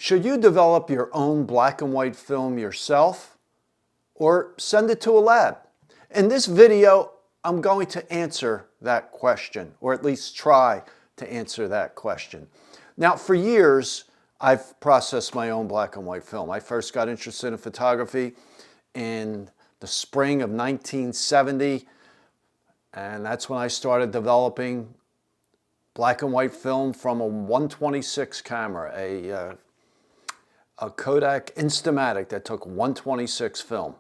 Should you develop your own black and white film yourself or send it to a lab? In this video, I'm going to answer that question, or at least try to answer that question. Now, for years, I've processed my own black and white film. I first got interested in photography in the spring of 1970, and that's when I started developing black and white film from a 126 camera, a Kodak Instamatic that took 126 film.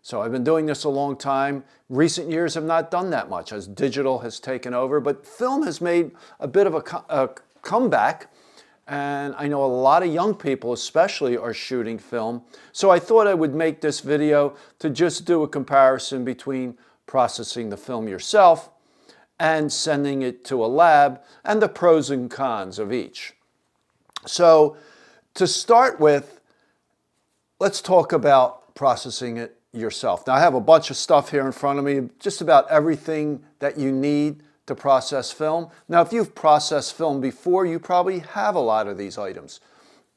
So I've been doing this a long time. Recent years have not done that much as digital has taken over, but film has made a bit of a comeback, and I know a lot of young people especially are shooting film. So I thought I would make this video to just do a comparison between processing the film yourself and sending it to a lab and the pros and cons of each. So to start with, let's talk about processing it yourself. Now I have a bunch of stuff here in front of me, just about everything that you need to process film. Now if you've processed film before, you probably have a lot of these items.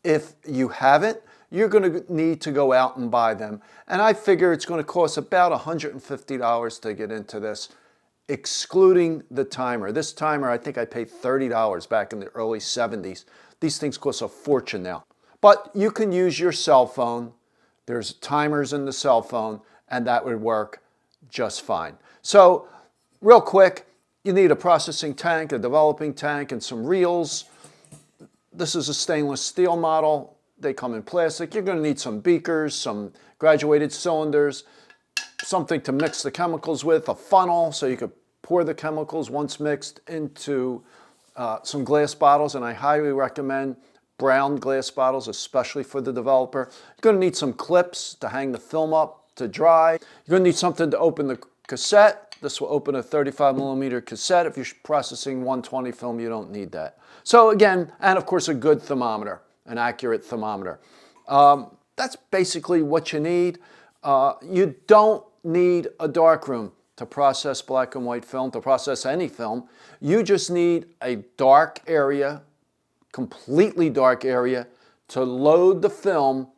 If you haven't, you're going to need to go out and buy them. And I figure it's going to cost about $150 to get into this, excluding the timer. This timer, I think I paid $30 back in the early 70s. These things cost a fortune now. But you can use your cell phone. There's timers in the cell phone, and that would work just fine. So, real quick, you need a processing tank, a developing tank, and some reels. This is a stainless steel model. They come in plastic. You're going to need some beakers, some graduated cylinders, something to mix the chemicals with, a funnel so you could pour the chemicals once mixed into some glass bottles, and I highly recommend brown glass bottles, especially for the developer. You're going to need some clips to hang the film up to dry. You're going to need something to open the cassette. This will open a 35mm cassette. If you're processing 120 film, you don't need that. So again, and of course a good thermometer, an accurate thermometer. That's basically what you need. You don't need a darkroom to process black and white film, to process any film. You just need a dark area, completely dark area, to load the film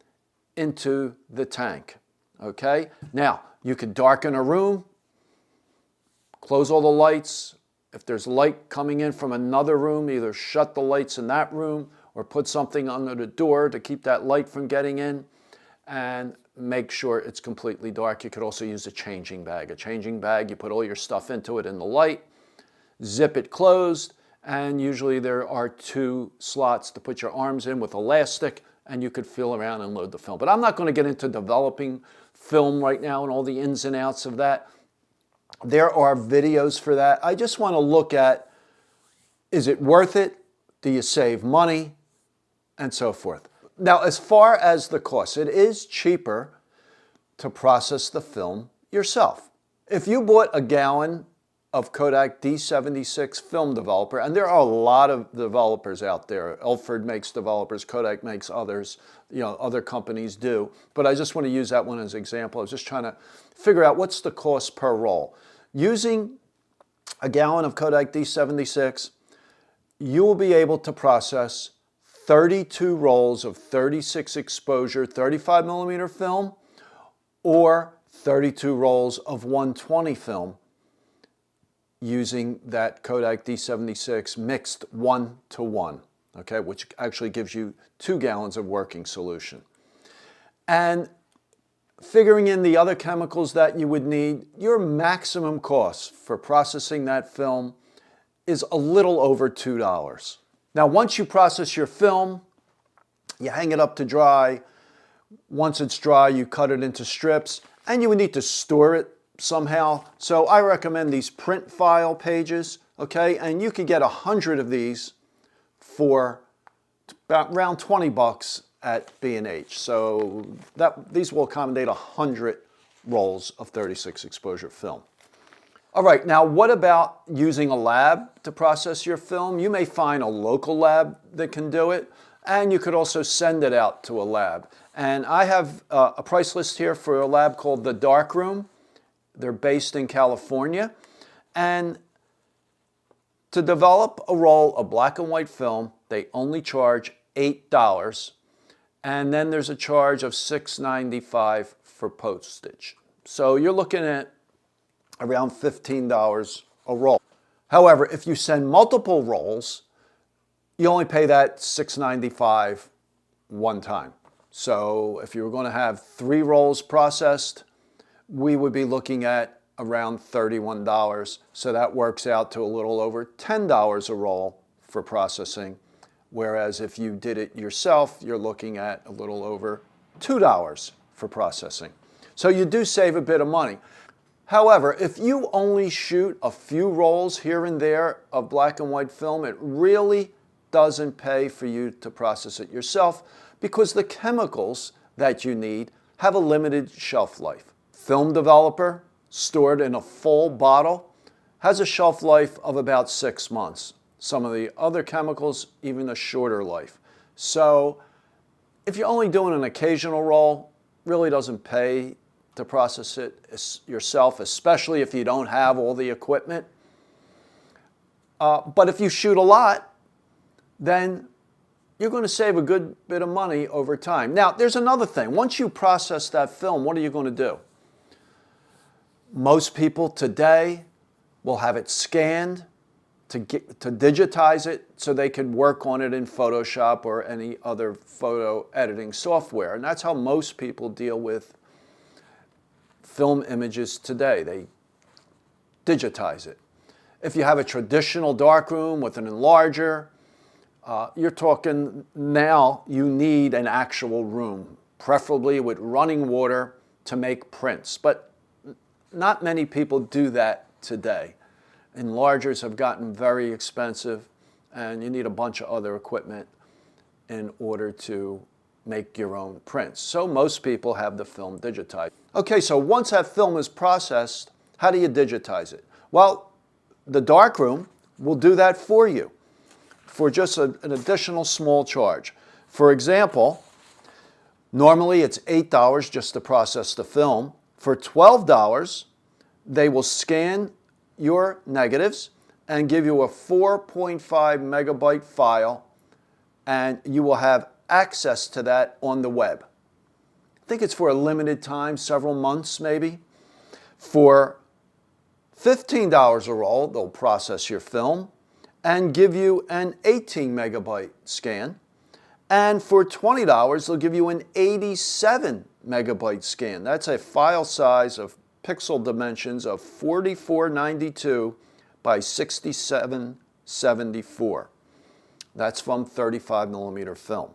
into the tank. Okay? Now, you could darken a room, close all the lights. If there's light coming in from another room, either shut the lights in that room or put something under the door to keep that light from getting in, and make sure it's completely dark. You could also use a changing bag. A changing bag, you put all your stuff into it in the light, zip it closed, and usually there are 2 slots to put your arms in with elastic, and you could feel around and load the film. But I'm not going to get into developing film right now and all the ins and outs of that. There are videos for that. I just want to look at, is it worth it? Do you save money? And so forth. Now, as far as the cost, it is cheaper to process the film yourself. If you bought a gallon of Kodak D76 film developer, and there are a lot of developers out there. Elford makes developers, Kodak makes others, other companies do. But I just want to use that one as an example. I was just trying to figure out what's the cost per roll. Using a gallon of Kodak D76, you will be able to process 32 rolls of 36 exposure 35mm film or 32 rolls of 120 film using that Kodak D76 mixed 1:1, okay, which actually gives you 2 gallons of working solution. And figuring in the other chemicals that you would need, your maximum cost for processing that film is a little over $2. Now, once you process your film, you hang it up to dry. Once it's dry, you cut it into strips, and you would need to store it somehow. So I recommend these print file pages, okay? And you could get 100 of these for about around 20 bucks at B&H. So these will accommodate 100 rolls of 36 exposure film. All right, now what about using a lab to process your film? You may find a local lab that can do it, and you could also send it out to a lab. And I have a price list here for a lab called The Darkroom. They're based in California. And to develop a roll of black and white film, they only charge $8. and then there's a charge of $6.95 for postage. So you're looking at around $15 a roll. However, if you send multiple rolls, you only pay that $6.95 one time. So if you were going to have 3 rolls processed, we would be looking at around $31. So that works out to a little over $10 a roll for processing. Whereas if you did it yourself, you're looking at a little over $2 for processing. So you do save a bit of money. However, if you only shoot a few rolls here and there of black and white film, it really doesn't pay for you to process it yourself because the chemicals that you need have a limited shelf life. Film developer stored in a full bottle has a shelf life of about 6 months. Some of the other chemicals, even a shorter life. So if you're only doing an occasional roll, really doesn't pay to process it yourself, especially if you don't have all the equipment. But if you shoot a lot, then you're going to save a good bit of money over time. Now, there's another thing. Once you process that film, what are you going to do? Most people today will have it scanned to digitize it so they can work on it in Photoshop or any other photo editing software. And that's how most people deal with film images today. They digitize it. If you have a traditional darkroom with an enlarger, you're talking now you need an actual room, preferably with running water to make prints. But not many people do that today. Enlargers have gotten very expensive, and you need a bunch of other equipment in order to make your own prints. So most people have the film digitized. Okay, so once that film is processed, how do you digitize it? Well, the darkroom will do that for you for just an additional small charge. For example, normally it's $8 just to process the film. For $12, they will scan your negatives and give you a 4.5 megabyte file, and you will have access to that on the web. I think it's for a limited time, several months maybe. For $15 a roll, they'll process your film and give you an 18 megabyte scan. And for $20, they'll give you an 87 megabyte scan. That's a file size of pixel dimensions of 4492 by 6774. That's from 35 millimeter film.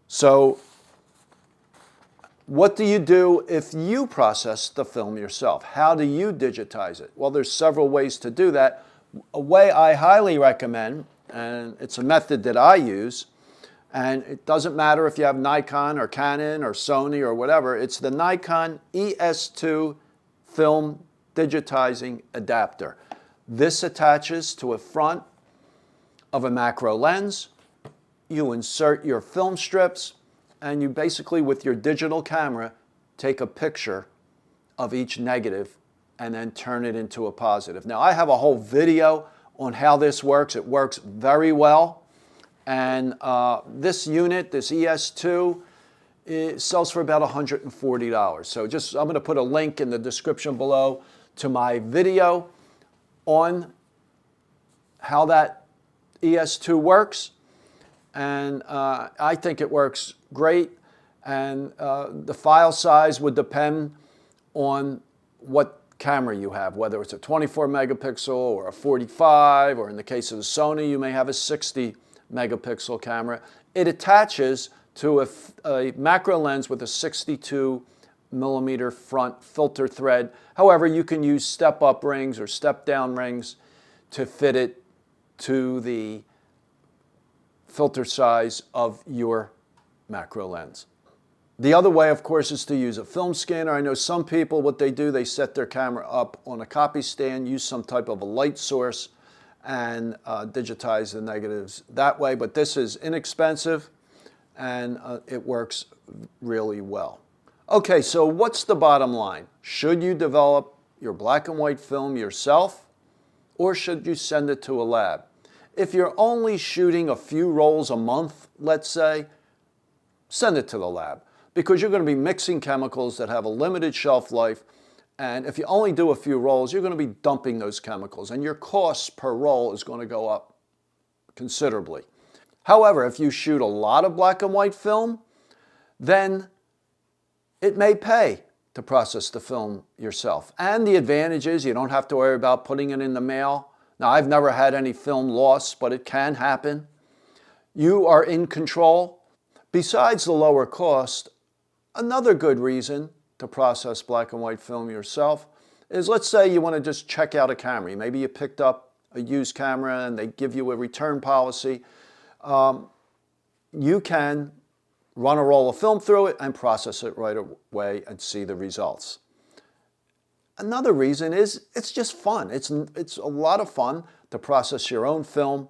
So what do you do if you process the film yourself? How do you digitize it? Well, there's several ways to do that. A way I highly recommend, and it's a method that I use, and it doesn't matter if you have Nikon or Canon or Sony or whatever, it's the Nikon ES2 film digitizing adapter. This attaches to a front of a macro lens. You insert your film strips, and you basically, with your digital camera, take a picture of each negative and then turn it into a positive. Now, I have a whole video on how this works. It works very well. And this unit, this ES2, it sells for about $140. So I'm going to put a link in the description below to my video on how that ES2 works. And I think it works great. And the file size would depend on what camera you have, whether it's a 24 megapixel or a 45, or in the case of the Sony, you may have a 60 megapixel camera. It attaches to a macro lens with a 62 millimeter front filter thread. However, you can use step-up rings or step-down rings to fit it to the filter size of your macro lens. The other way, of course, is to use a film scanner. I know some people, what they do, they set their camera up on a copy stand, use some type of a light source, and digitize the negatives that way. But this is inexpensive, and it works really well. Okay, so what's the bottom line? Should you develop your black and white film yourself, or should you send it to a lab? If you're only shooting a few rolls a month, let's say, send it to the lab, because you're going to be mixing chemicals that have a limited shelf life. And if you only do a few rolls, you're going to be dumping those chemicals, and your cost per roll is going to go up considerably. However, if you shoot a lot of black and white film, then it may pay to process the film yourself. And the advantage is you don't have to worry about putting it in the mail. Now, I've never had any film loss, but it can happen. You are in control. Besides the lower cost, another good reason to process black and white film yourself is, let's say you want to just check out a camera. Maybe you picked up a used camera and they give you a return policy. You can run a roll of film through it and process it right away and see the results. Another reason is it's just fun. It's a lot of fun to process your own film,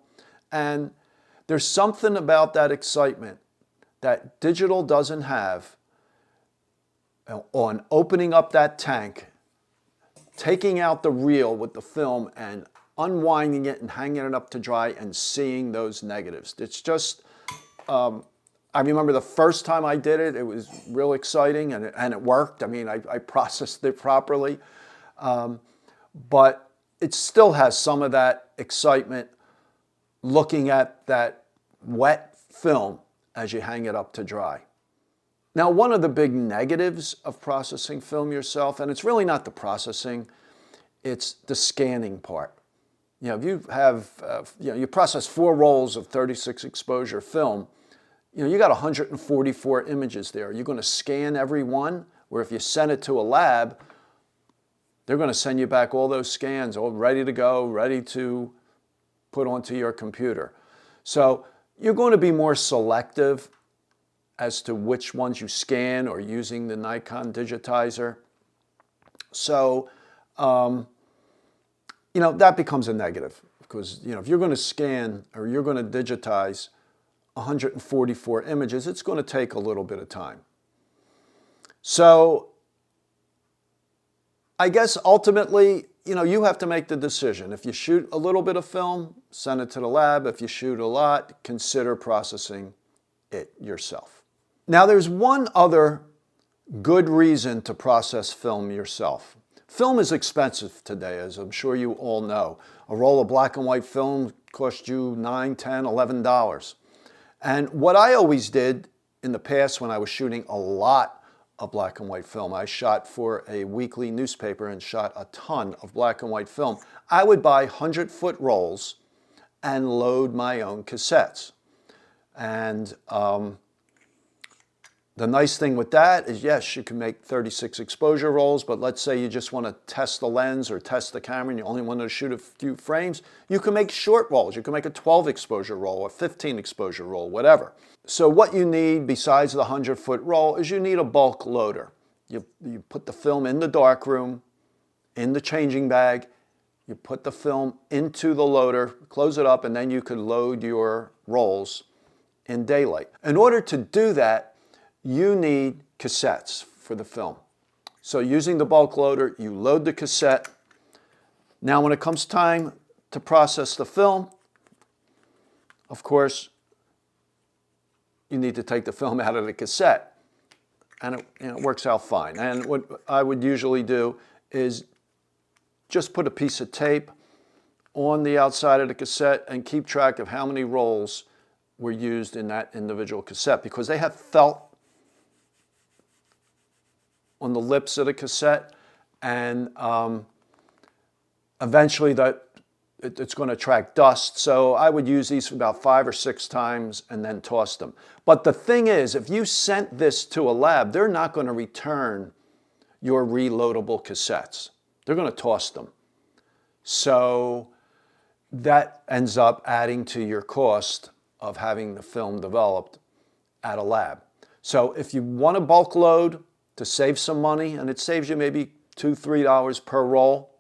and there's something about that excitement that digital doesn't have on opening up that tank, taking out the reel with the film and unwinding it and hanging it up to dry and seeing those negatives. It's just, I remember the first time I did it, it was real exciting, and it worked. I mean, I processed it properly, but it still has some of that excitement looking at that wet film as you hang it up to dry. Now, one of the big negatives of processing film yourself, and it's really not the processing, it's the scanning part. You know, if you have, you process 4 rolls of 36 exposure film, you got 144 images there. You're going to scan every one, where if you send it to a lab, they're going to send you back all those scans, all ready to go, ready to put onto your computer. So you're going to be more selective as to which ones you scan, or using the Nikon digitizer. So, that becomes a negative, because, if you're going to scan or you're going to digitize 144 images, it's going to take a little bit of time. So I guess ultimately, you have to make the decision. If you shoot a little bit of film, send it to the lab. If you shoot a lot, consider processing it yourself. Now, there's one other good reason to process film yourself. Film is expensive today, as I'm sure you all know. A roll of black and white film costs you $9, $10, $11. And what I always did in the past when I was shooting a lot of black and white film, I shot for a weekly newspaper and shot a ton of black and white film. I would buy 100-foot rolls and load my own cassettes. And the nice thing with that is, yes, you can make 36 exposure rolls, but let's say you just want to test the lens or test the camera and you only want to shoot a few frames, you can make short rolls. You can make a 12 exposure roll, a 15 exposure roll, whatever. So what you need besides the 100-foot roll is you need a bulk loader. You put the film in the darkroom, in the changing bag, you put the film into the loader, close it up, and then you could load your rolls in daylight. In order to do that, you need cassettes for the film. So using the bulk loader, you load the cassette. Now when it comes time to process the film, of course, you need to take the film out of the cassette. And it works out fine. And what I would usually do is just put a piece of tape on the outside of the cassette and keep track of how many rolls were used in that individual cassette, because they have felt on the lips of the cassette, and eventually it's going to attract dust. So I would use these about 5 or 6 times and then toss them. But the thing is, if you sent this to a lab, they're not going to return your reloadable cassettes. They're going to toss them. So that ends up adding to your cost of having the film developed at a lab. So if you want to bulk load to save some money, and it saves you maybe $2, $3 per roll,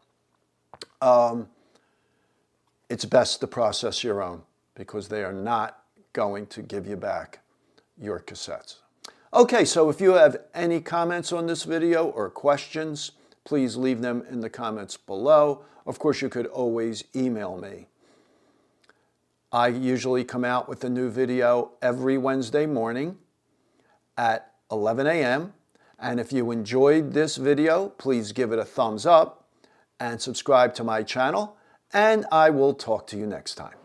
it's best to process your own, because they are not going to give you back your cassettes. Okay, so if you have any comments on this video or questions, please leave them in the comments below. Of course, you could always email me. I usually come out with a new video every Wednesday morning, at 11 a.m. And if you enjoyed this video, please give it a thumbs up and subscribe to my channel. And I will talk to you next time.